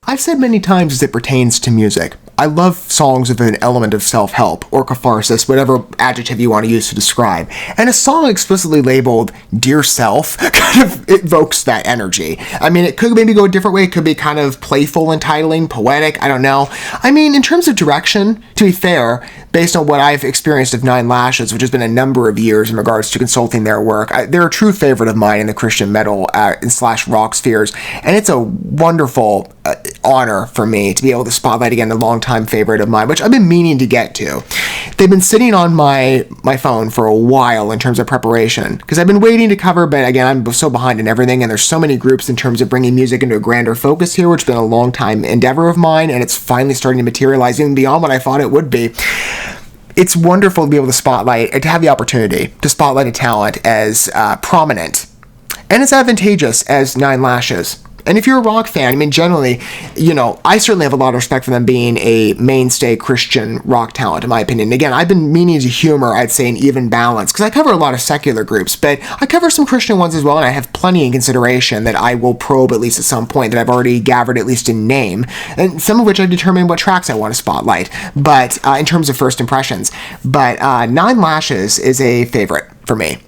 I've said many times as it pertains to music, I love songs with an element of self-help, or catharsis, whatever adjective you want to use to describe. And a song explicitly labeled Dear Self kind of evokes that energy. I mean, it could maybe go a different way. It could be kind of playful, entitling, poetic, I don't know. I mean, in terms of direction, to be fair, based on what I've experienced of Nine Lashes, which has been a number of years in regards to consulting their work, they're a true favorite of mine in the Christian metal / rock spheres, and it's a wonderful honor for me to be able to spotlight again a longtime favorite of mine, which I've been meaning to get to. They've been sitting on my phone for a while in terms of preparation, because I've been waiting to cover, but again, I'm so behind in everything, and there's so many groups in terms of bringing music into a grander focus here, which has been a long time endeavor of mine, and it's finally starting to materialize even beyond what I thought it would be. It's wonderful to be able to spotlight, to have the opportunity to spotlight a talent as prominent and as advantageous as Nine Lashes. And if you're a rock fan, I mean, generally, I certainly have a lot of respect for them being a mainstay Christian rock talent, in my opinion. Again, I've been meaning to humor, I'd say, an even balance, because I cover a lot of secular groups, but I cover some Christian ones as well, and I have plenty in consideration that I will probe at least at some point, that I've already gathered at least in name, and some of which I've determined what tracks I want to spotlight, but in terms of first impressions. But Nine Lashes is a favorite for me.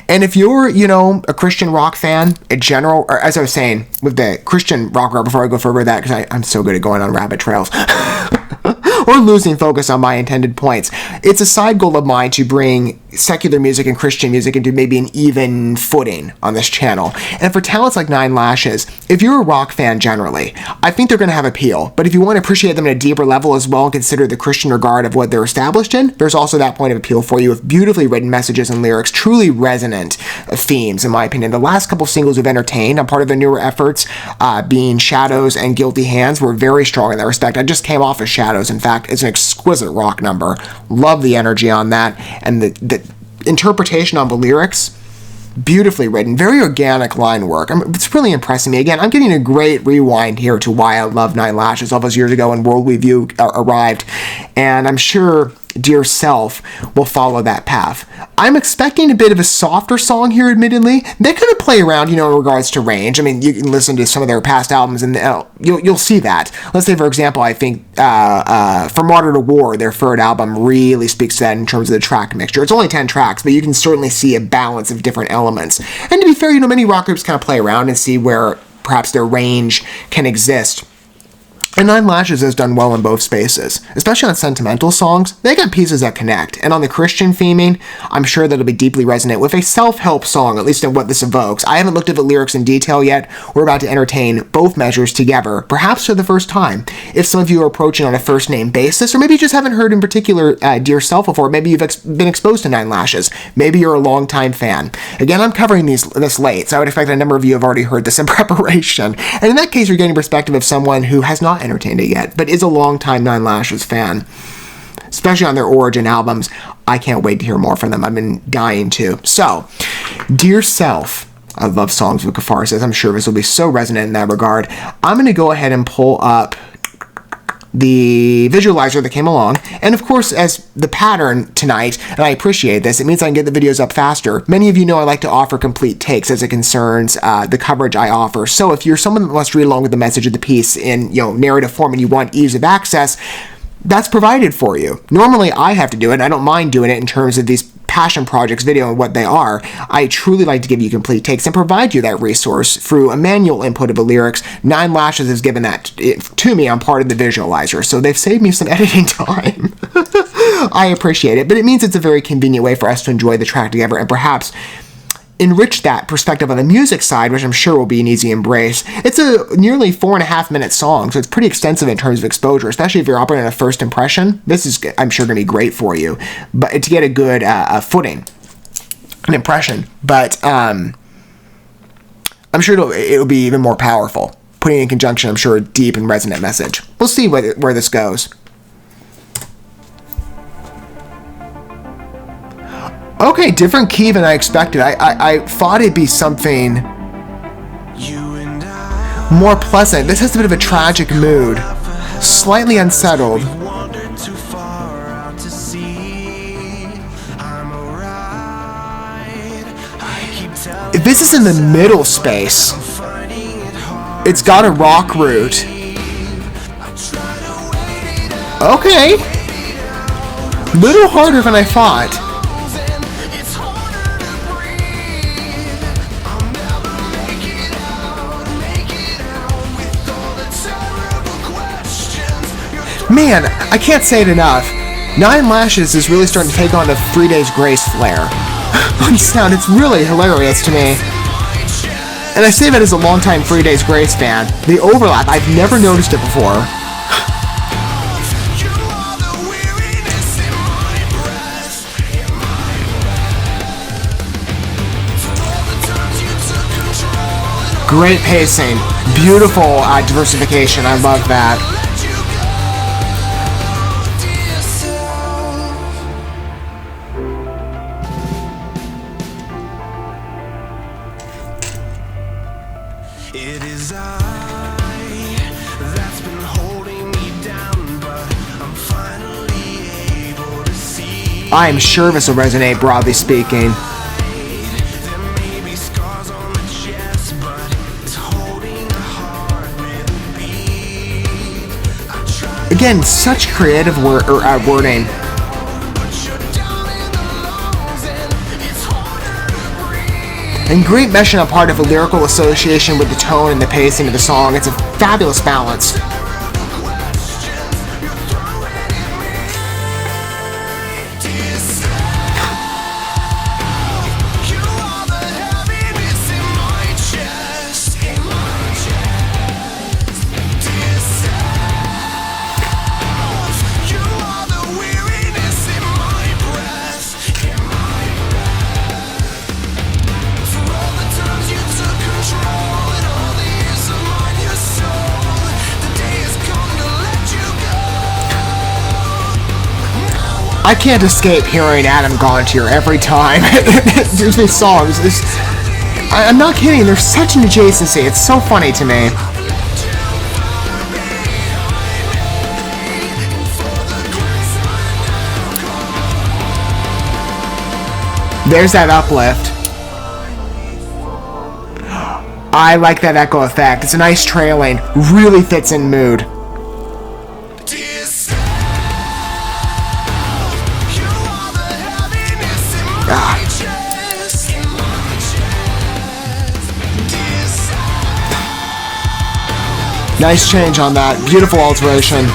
And if you're, a Christian rock fan in general, or as I was saying, with the Christian rock, before I go further with that, because I'm so good at going on rabbit trails, or losing focus on my intended points, it's a side goal of mine to bring secular music and Christian music into maybe an even footing on this channel. And for talents like Nine Lashes, if you're a rock fan generally, I think they're going to have appeal. But if you want to appreciate them at a deeper level as well and consider the Christian regard of what they're established in, there's also that point of appeal for you with beautifully written messages and lyrics, truly resonant themes, in my opinion. The last couple singles we've entertained, I'm part of their newer efforts, being Shadows and Guilty Hands, were very strong in that respect. I just came off of Shadows, in fact. It's an exquisite rock number. Love the energy on that, and the interpretation on the lyrics, beautifully written, very organic line work. It's really impressing me. Again, I'm getting a great rewind here to why I love Nine Lashes all those years ago when World Review arrived, and I'm sure Dear Self will follow that path. I'm expecting a bit of a softer song here, admittedly. They kind of play around, in regards to range. I mean, you can listen to some of their past albums and you'll see that. Let's say, for example, I think For Martyr to War, their third album, really speaks to that in terms of the track mixture. It's only 10 tracks, but you can certainly see a balance of different elements. And to be fair, many rock groups kind of play around and see where perhaps their range can exist. And Nine Lashes has done well in both spaces, especially on sentimental songs. They got pieces that connect, and on the Christian theming, I'm sure that'll be deeply resonant with a self-help song, at least in what this evokes. I haven't looked at the lyrics in detail yet. We're about to entertain both measures together, perhaps for the first time. If some of you are approaching on a first-name basis, or maybe you just haven't heard in particular Dear Self before, maybe you've been exposed to Nine Lashes, maybe you're a longtime fan. Again, I'm covering this late, so I would expect a number of you have already heard this in preparation. And in that case, you're getting perspective of someone who has not entertained it yet, but is a longtime Nine Lashes fan, especially on their origin albums. I can't wait to hear more from them. I've been dying to. So, Dear Self. I love songs with catharsis. I'm sure this will be so resonant in that regard. I'm going to go ahead and pull up the visualizer that came along, and of course, as the pattern tonight, and I appreciate this, it means I can get the videos up faster. Many of you know I like to offer complete takes as it concerns the coverage I offer, so if you're someone that wants to read along with the message of the piece in narrative form and you want ease of access, that's provided for you. Normally I have to do it, and I don't mind doing it in terms of these passion projects video and what they are. I truly like to give you complete takes and provide you that resource through a manual input of the lyrics. Nine Lashes has given that to me. I'm part of the visualizer, so they've saved me some editing time. I appreciate it, but it means it's a very convenient way for us to enjoy the track together and perhaps enrich that perspective on the music side, which I'm sure will be an easy embrace. It's a nearly 4.5-minute song, so it's pretty extensive in terms of exposure, especially if you're operating on a first impression. This is, I'm sure, going to be great for you, but to get a good footing, an impression. But I'm sure it'll be even more powerful, putting in conjunction, I'm sure, a deep and resonant message. We'll see where this goes. Okay, different key than I expected. I thought it'd be something more pleasant. This has a bit of a tragic mood. Slightly unsettled. If this is in the middle space, It's got a rock root. Okay. Little harder than I thought. Man, I can't say it enough. 9 Lashes is really starting to take on the 3 Days Grace flair on sound. It's really hilarious to me. And I say that as a longtime 3 Days Grace fan. The overlap, I've never noticed it before. Great pacing. Beautiful diversification. I love that. It is I that's been holding me down, but I'm finally able to see. I am sure this will resonate, broadly speaking. There may be scars on the chest, but it's holding a heart with a beat. I tried Again, such creative wording. but you're down in the lungs, and it's harder to breathe. And great meshing up part of a lyrical association with the tone and the pacing of the song. It's a fabulous balance. Questions you're throwing at me. Decide. You are the heaviness in my chest, in my chest. Decide. You are the weariness in my breath, in my breath. For all the times you took control and all the years of mine you sold, the day has come to let you go. I can't escape hearing Adam Gontier every time. There's these songs. I'm not kidding. There's such an adjacency. It's so funny to me. There's that uplift. I like that echo effect. It's a nice trailing. Really fits in mood. Nice change on that. Beautiful alteration.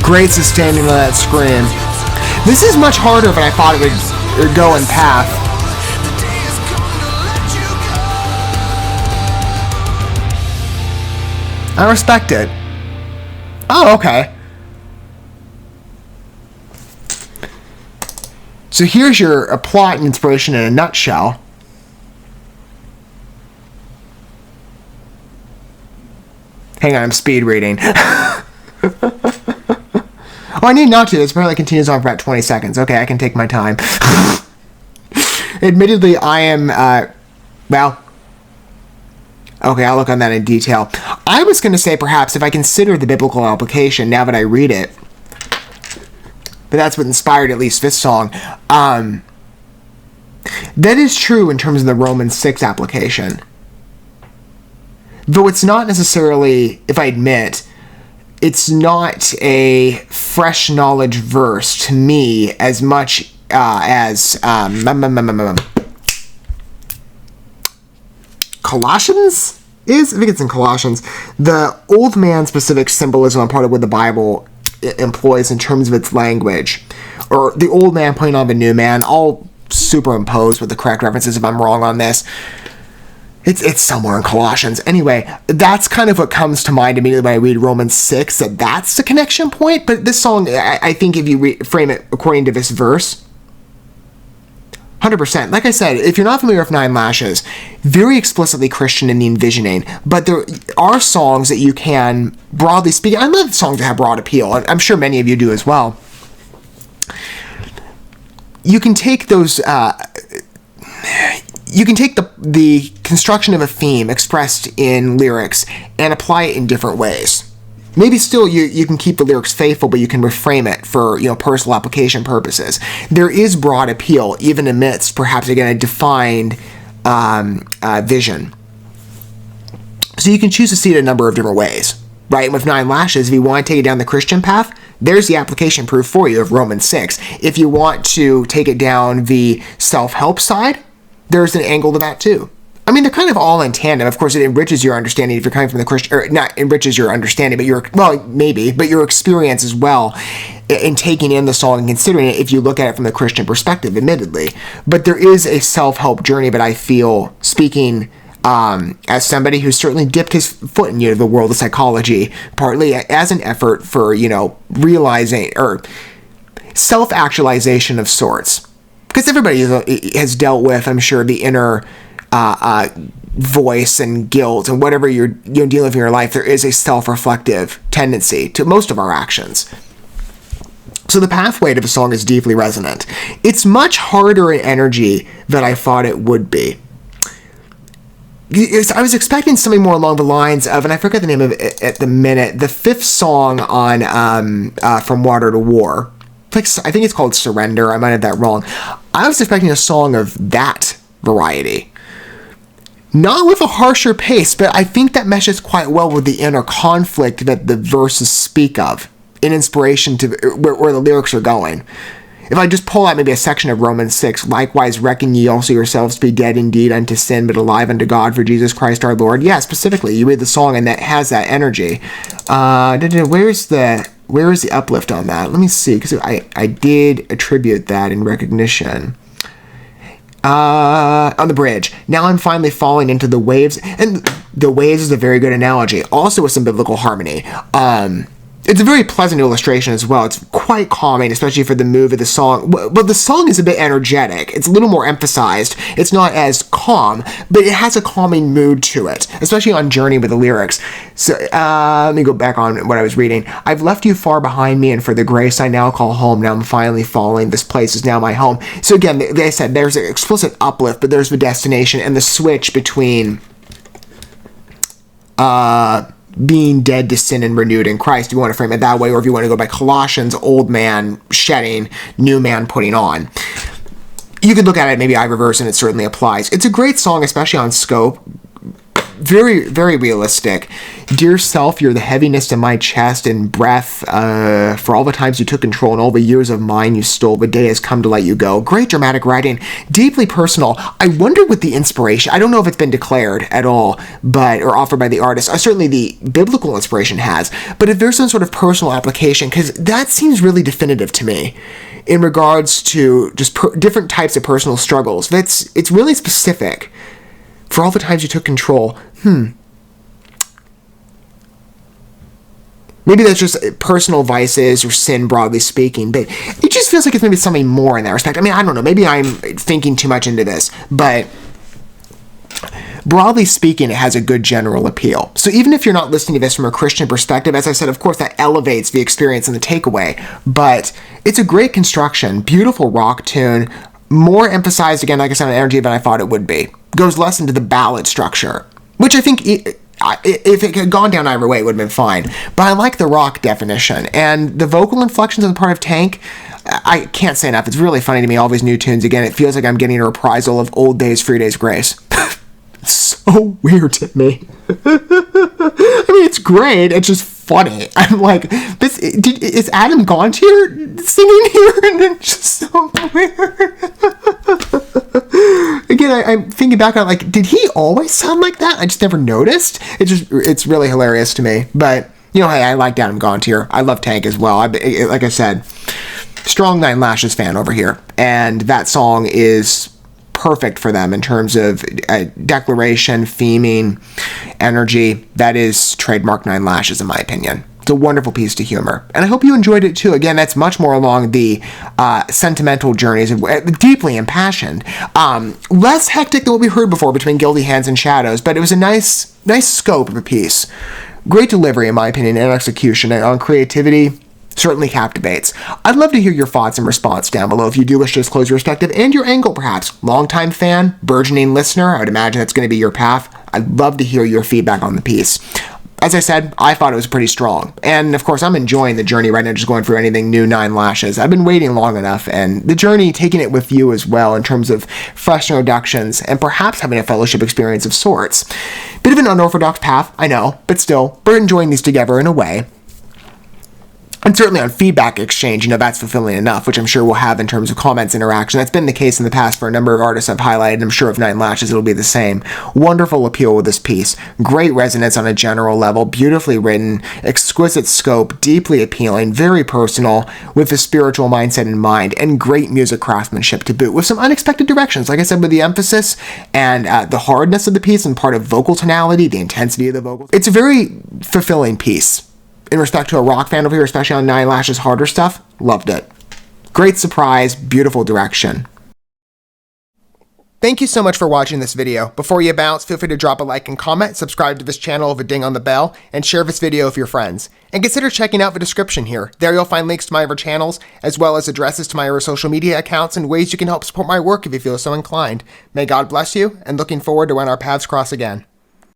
Great sustaining of that scream. This is much harder than I thought it would go in path. I respect it. Oh, okay. So here's your plot and inspiration in a nutshell. Hang on, I'm speed reading. Oh, I need not to. This apparently continues on for about 20 seconds. Okay, I can take my time. Admittedly, I am, well... Okay, I'll look on that in detail. I was going to say, perhaps, if I consider the biblical application, now that I read it, but that's what inspired at least this song, that is true in terms of the Romans 6 application. Though it's not necessarily, if I admit... It's not a fresh knowledge verse to me as much as Colossians is? I think it's in Colossians. The old man specific symbolism, part of what the Bible employs in terms of its language. Or the old man playing on the new man, all superimposed with the correct references if I'm wrong on this. It's somewhere in Colossians. Anyway, that's kind of what comes to mind immediately when I read Romans 6, that's the connection point. But this song, I think if you frame it according to this verse, 100%. Like I said, if you're not familiar with 9 Lashes, very explicitly Christian in the envisioning. But there are songs that you can, broadly speaking, I love songs that have broad appeal. I'm sure many of you do as well. you can take those, you can take the construction of a theme expressed in lyrics and apply it in different ways. Maybe still you can keep the lyrics faithful, but you can reframe it for, personal application purposes. There is broad appeal, even amidst perhaps, again, a defined vision. So you can choose to see it a number of different ways, right? And with 9 Lashes, if you want to take it down the Christian path, there's the application proof for you of Romans 6. If you want to take it down the self-help side, there's an angle to that too. I mean, they're kind of all in tandem. Of course, it enriches your understanding if you're coming from the Christian, or not enriches your understanding, but your experience as well in taking in the song and considering it if you look at it from the Christian perspective, admittedly. But there is a self-help journey, but I feel, speaking as somebody who's certainly dipped his foot in the world of psychology, partly as an effort for, realizing or self-actualization of sorts. Because everybody has dealt with, I'm sure, the inner voice and guilt and whatever you're dealing with in your life. There is a self-reflective tendency to most of our actions. So the pathway to the song is deeply resonant. It's much harder in energy than I thought it would be. I was expecting something more along the lines of, and I forget the name of it at the minute, the 5th song on From Water to War. I think it's called Surrender. I might have that wrong. I was expecting a song of that variety. Not with a harsher pace, but I think that meshes quite well with the inner conflict that the verses speak of, in inspiration to where the lyrics are going. If I just pull out maybe a section of Romans 6, likewise reckon ye also yourselves to be dead indeed unto sin, but alive unto God for Jesus Christ our Lord. Yeah, specifically, you read the song and that has that energy. Where is the uplift on that? Let me see, because I did attribute that in recognition. On the bridge. Now I'm finally falling into the waves, and the waves is a very good analogy, also with some biblical harmony. It's a very pleasant illustration as well. It's quite calming, especially for the mood of the song. But the song is a bit energetic. It's a little more emphasized. It's not as calm, but it has a calming mood to it, especially on Journey with the lyrics. So let me go back on what I was reading. I've left you far behind me, and for the grace I now call home, now I'm finally falling. This place is now my home. So again, they said there's an explicit uplift, but there's the destination and the switch between being dead to sin and renewed in Christ, if you want to frame it that way, or if you want to go by Colossians, old man shedding, new man putting on. You could look at it maybe I reverse, and it certainly applies. It's a great song, especially on scope. Very, very realistic. Dear self, you're the heaviness in my chest and breath. For all the times you took control and all the years of mine you stole, the day has come to let you go. Great dramatic writing, deeply personal. I wonder what the inspiration, I don't know if it's been declared at all, or offered by the artist. Certainly the biblical inspiration has, but if there's some sort of personal application, because that seems really definitive to me in regards to just different types of personal struggles. It's really specific. For all the times you took control, maybe that's just personal vices or sin, broadly speaking, but it just feels like it's maybe something more in that respect. I mean, I don't know, maybe I'm thinking too much into this, but broadly speaking, it has a good general appeal. So even if you're not listening to this from a Christian perspective, as I said, of course, that elevates the experience and the takeaway, but it's a great construction, beautiful rock tune, more emphasized, again, like I said, on energy than I thought it would be. Goes less into the ballad structure, which I think if it had gone down either way, it would have been fine. But I like the rock definition. And the vocal inflections on the part of Tank, I can't say enough. It's really funny to me, all these new tunes. Again, it feels like I'm getting a reprisal of Old Days, 3 Days Grace. It's so weird to me. I mean, it's great. It's just funny. I'm like, is Adam Gontier singing here? And it's just so weird. Again, I'm thinking back on, like, did he always sound like that? I just never noticed. It's really hilarious to me. But, hey, I like Adam Gontier. I love Tank as well. Like I said, strong 9 Lashes fan over here. And that song is perfect for them in terms of declaration, theming, energy. That is trademark 9 Lashes, in my opinion. It's a wonderful piece to humor. And I hope you enjoyed it too. Again, that's much more along the sentimental journeys, deeply impassioned. Less hectic than what we heard before between Guilty Hands and Shadows, but it was a nice scope of a piece. Great delivery, in my opinion, and execution. And on creativity, certainly captivates. I'd love to hear your thoughts and response down below if you do wish to disclose your perspective and your angle perhaps. Longtime fan, burgeoning listener, I would imagine that's going to be your path. I'd love to hear your feedback on the piece. As I said, I thought it was pretty strong. And of course, I'm enjoying the journey right now, just going through anything new 9 Lashes. I've been waiting long enough, and the journey, taking it with you as well in terms of fresh introductions and perhaps having a fellowship experience of sorts. Bit of an unorthodox path, I know, but still, we're enjoying these together in a way. And certainly on feedback exchange, that's fulfilling enough, which I'm sure we'll have in terms of comments interaction. That's been the case in the past for a number of artists I've highlighted. I'm sure of 9 Lashes it'll be the same. Wonderful appeal with this piece. Great resonance on a general level. Beautifully written. Exquisite scope. Deeply appealing. Very personal. With a spiritual mindset in mind. And great music craftsmanship to boot. With some unexpected directions. Like I said, with the emphasis and the hardness of the piece and part of vocal tonality, the intensity of the vocals. It's a very fulfilling piece. In respect to a rock fan over here, especially on 9 Lashes harder stuff, loved it. Great surprise, beautiful direction. Thank you so much for watching this video. Before you bounce, feel free to drop a like and comment, subscribe to this channel with a ding on the bell, and share this video with your friends. And consider checking out the description here. There you'll find links to my other channels, as well as addresses to my other social media accounts and ways you can help support my work if you feel so inclined. May God bless you, and looking forward to when our paths cross again.